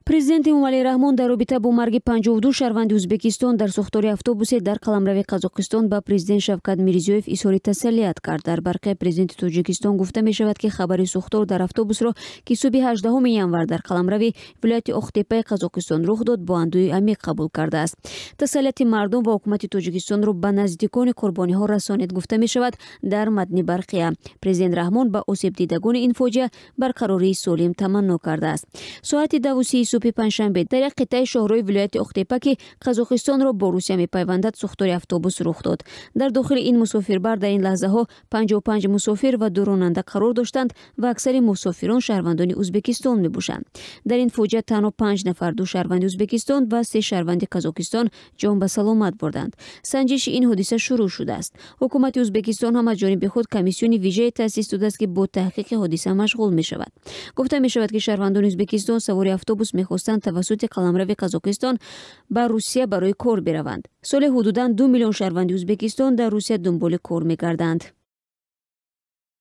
Президент Эмомали Раҳмон дар робита бо марги 52 шаҳрванди Ӯзбекистон дар сӯхтори автобусе дар қаламрави Қазоқистон ба президент Шавкат Мирзиёев изҳори тассалият кард. Дар барқи президенти Тоҷикистон гуфта мешавад, ки хабари сӯхтор дар автобусро, ки субҳи 18 январ дар қаламрави вилояти Охтепаи Қазоқистон рух дод, бо андӯҳи амиқ қабул кардааст. Тассалияти мардум ва ҳукумати Тоҷикистонро ба наздикони қурбониҳо расонид, гуфта мешавад дар матни барқия. Президент Раҳмон ба осебдидагони ин фоҷиа барқарории солим таманно кардааст. Соати 2:30 субҳи панҷшанбе дар як қитъаи шоҳрои вилояти Охтепа, ки Қазоқистонро бо Русия мепайвандад, сӯхтори автобус рух дод. Дар дохили ин мусофирбар дар ин лаҳзаҳо 55 мусофир ва 2 ронанда қарор доштанд ва аксари мусофирон шаҳрвандони Ӯзбекистон мебошанд. Дар ин фоҷиа танҳо 5 нафар, 2 шаҳрванди Ӯзбекистон ва 3 шаҳрванди Қазоқистон ҷон ба саломат бурданд. Санҷиши ин ҳодиса шурӯъ шудааст. ҳукумати Ӯзбекистон ҳам аз ҷониби худ комиссиони вижее таъсис додааст, ки бо таҳқиқи ҳодиса машғул мешавад. Гуфта мешавад, ки шаҳрвандони Ӯзбекистон савори автобус мехостанд тавассути қаламрави Қазоқистон ба Русия барои кор бираванд. соли ҳудудан 2 миллион шаҳрванди Ӯзбекистон дар Русия дунболи кор мегарданд.